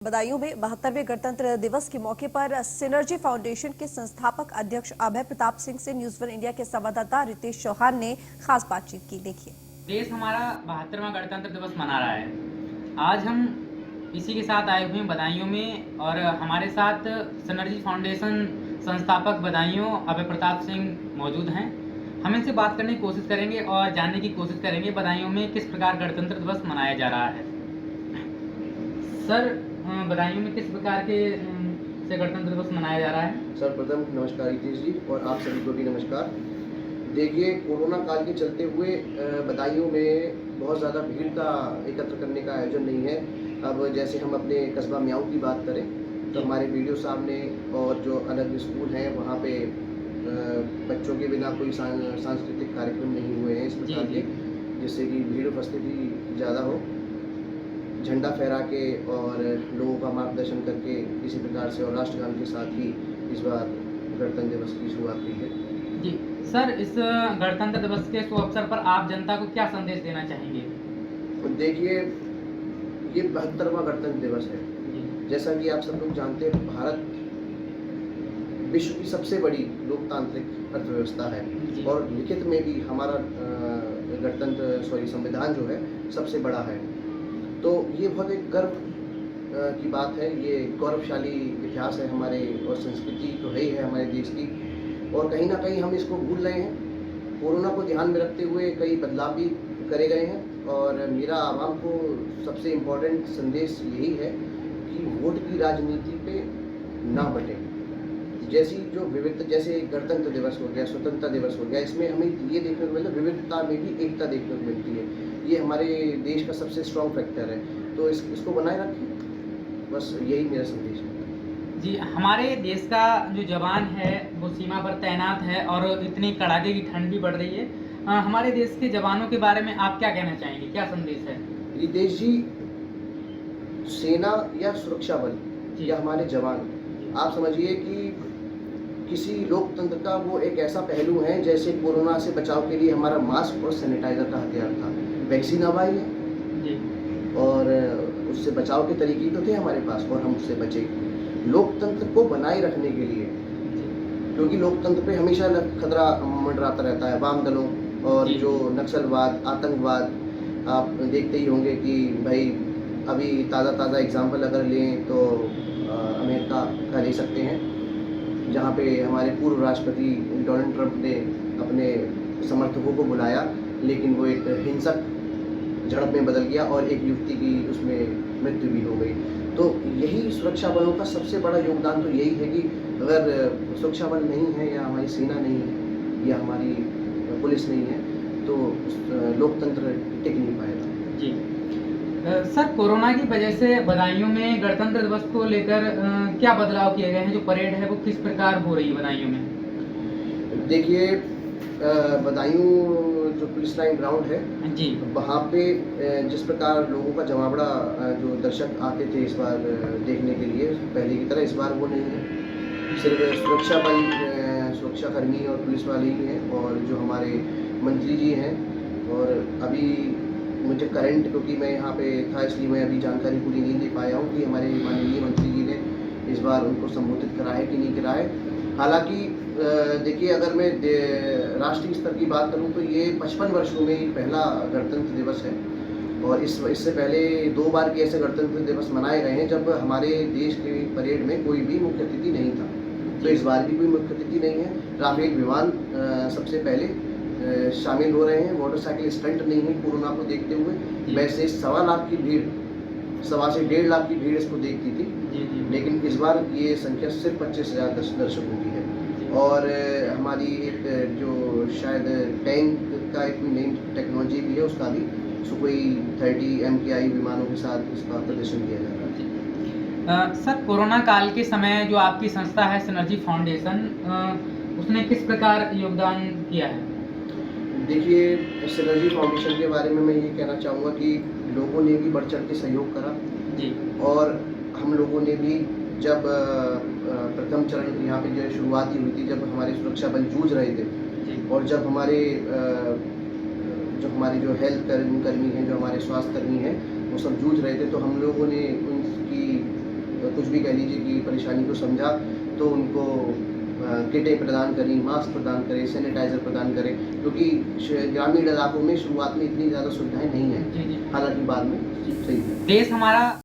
बदायूं में 72वें गणतंत्र दिवस के मौके पर सिनर्जी फाउंडेशन के संस्थापक अध्यक्ष अभय प्रताप सिंह से न्यूज वन इंडिया के संवाददाता रितेश चौहान ने खास बातचीत की। देखिए, देश हमारा 72वां गणतंत्र दिवस मना रहा है। आज हम इसी के साथ आए हुए हैं बदायूं में और हमारे साथ सिनर्जी फाउंडेशन संस्थापक बदायूं अभय प्रताप सिंह मौजूद हैं। हम इनसे बात करने की कोशिश करेंगे और जानने की कोशिश करेंगे बदायूं में किस प्रकार गणतंत्र दिवस मनाया जा रहा है। सर, बदायूं में किस प्रकार के से गणतंत्र दिवस मनाया जा रहा है? सर, प्रथम नमस्कार रितेश जी और आप सभी को भी नमस्कार। देखिए, कोरोना काल के चलते हुए बदायूं में बहुत ज़्यादा भीड़ का एकत्र करने का आयोजन नहीं है। अब जैसे हम अपने कस्बा म्याऊं की बात करें तो हमारे वीडियो सामने और जो अलग स्कूल हैं वहाँ पे बच्चों के बिना कोई सांस्कृतिक कार्यक्रम नहीं हुए हैं इस प्रकार के, जिससे कि भीड़ उपस्थिति ज़्यादा हो। झंडा फहरा के और लोगों का मार्गदर्शन करके इसी प्रकार से और राष्ट्रगान के साथ ही इस बार गणतंत्र दिवस की शुरुआत हुई है। जी सर, इस गणतंत्र दिवस के शुभ अवसर पर आप जनता को क्या संदेश देना चाहेंगे? देखिए, ये 72वां गणतंत्र दिवस है। जैसा कि आप सब लोग जानते हैं, भारत विश्व की सबसे बड़ी लोकतांत्रिक अर्थव्यवस्था है और लिखित में भी हमारा संविधान जो है सबसे बड़ा है। तो ये बहुत एक गर्व की बात है, ये गौरवशाली इतिहास है हमारे और संस्कृति तो है ही है हमारे देश की, और कहीं ना कहीं हम इसको भूल रहे हैं। कोरोना को ध्यान में रखते हुए कई बदलाव भी करे गए हैं और मेरा आवाम को सबसे इम्पोर्टेंट संदेश यही है कि वोट की राजनीति पे ना बटें। जैसे गणतंत्र दिवस हो गया, स्वतंत्रता दिवस हो गया, इसमें हमें ये देखने को मिलता है विविधता में भी एकता देखने को मिलती है। ये हमारे देश का सबसे स्ट्रॉन्ग फैक्टर है, तो इसको बनाए रखें, बस यही मेरा संदेश है। जी, हमारे देश का जो जवान है वो सीमा पर तैनात है और इतनी कड़ाके की ठंड भी बढ़ रही है। हमारे देश के जवानों के बारे में आप क्या कहना चाहेंगे, क्या संदेश है? रितेश जी, सेना या सुरक्षा बल या हमारे जवान, आप समझिए कि किसी लोकतंत्र का वो एक ऐसा पहलू है जैसे कोरोना से बचाव के लिए हमारा मास्क और सैनिटाइजर का हथियार था। वैक्सीन अब आई है और उससे बचाव के तरीके तो थे हमारे पास और हम उससे बचे। लोकतंत्र को बनाए रखने के लिए, क्योंकि लोकतंत्र पे हमेशा खतरा मंडराता रहता है वाम दलों और जो नक्सलवाद, आतंकवाद, आप देखते ही होंगे कि भाई अभी ताज़ा एग्जाम्पल अगर लें तो अमेरिका का ले सकते हैं, जहाँ पे हमारे पूर्व राष्ट्रपति डोनाल्ड ट्रंप ने अपने समर्थकों को बुलाया, लेकिन वो एक हिंसक झड़प में बदल गया और एक युवती की उसमें मृत्यु भी हो गई। तो यही सुरक्षा बलों का सबसे बड़ा योगदान तो यही है कि अगर सुरक्षा बल नहीं है या हमारी सेना नहीं है या हमारी पुलिस नहीं है तो लोकतंत्र टिक नहीं पाएगा। जी सर, कोरोना की वजह से बदायूं में गणतंत्र दिवस को लेकर क्या बदलाव किए गए हैं? जो परेड है वो किस प्रकार हो रही है बदायूं में? देखिए, बदायूं जो पुलिस लाइन ग्राउंड है जी, वहाँ पे जिस प्रकार लोगों का जमावड़ा जो दर्शक आते थे इस बार देखने के लिए, पहले की तरह इस बार वो नहीं है। सिर्फ सुरक्षा बल, सुरक्षाकर्मी और पुलिस वाले ही हैं और जो हमारे मंत्री जी हैं। और अभी मुझे करंट, क्योंकि मैं यहाँ पे था इसलिए मैं अभी जानकारी पूरी नहीं दे पाया हूँ कि हमारे माननीय मंत्री जी ने इस बार उनको संबोधित करा है कि नहीं करा है। हालांकि देखिए, अगर मैं राष्ट्रीय स्तर की बात करूं तो ये 55 वर्षों में पहला गणतंत्र दिवस है और इससे पहले 2 बार के ऐसे गणतंत्र दिवस मनाए गए हैं जब हमारे देश के परेड में कोई भी मुख्य अतिथि नहीं था। तो इस बार भी कोई मुख्य अतिथि नहीं है। राफेल विमान सबसे पहले शामिल हो रहे हैं। मोटरसाइकिल स्टंट नहीं है कोरोना को देखते हुए। वैसे 1.25 लाख की भीड़, 1.25 से 1.5 लाख की भीड़ इसको देखती थी, लेकिन इस बार ये संख्या सिर्फ 25,000 दर्शकों की है। और हमारी एक जो शायद टैंक का एक नई टेक्नोलॉजी भी है, उसका भी सुखोई 30 MKI विमानों के साथ इसका प्रदर्शन किया जा रहा है। सर, कोरोना काल के समय जो आपकी संस्था है सिनर्जी फाउंडेशन, उसने किस प्रकार योगदान किया है? देखिए, सिनर्जी फाउंडेशन के बारे में मैं ये कहना चाहूँगा कि लोगों ने भी बढ़ चढ़ के सहयोग करा जी, और हम लोगों ने भी जब प्रथम चरण यहाँ पे जो शुरुआत ही हुई थी, जब हमारे सुरक्षा बल जूझ रहे थे और जब हमारे जो हेल्थ कर्मी हैं, जो हमारे स्वास्थ्य कर्मी हैं, वो सब जूझ रहे थे, तो हम लोगों ने उनकी भी कह लीजिए कि परेशानी को समझा, तो उनको किटें प्रदान करी, मास्क प्रदान करे, सैनिटाइज़र प्रदान करें, क्योंकि ग्रामीण इलाकों में शुरुआत में इतनी ज़्यादा सुविधाएं नहीं हैं, जी जी। हालांकि बाद में सही है। देश हमारा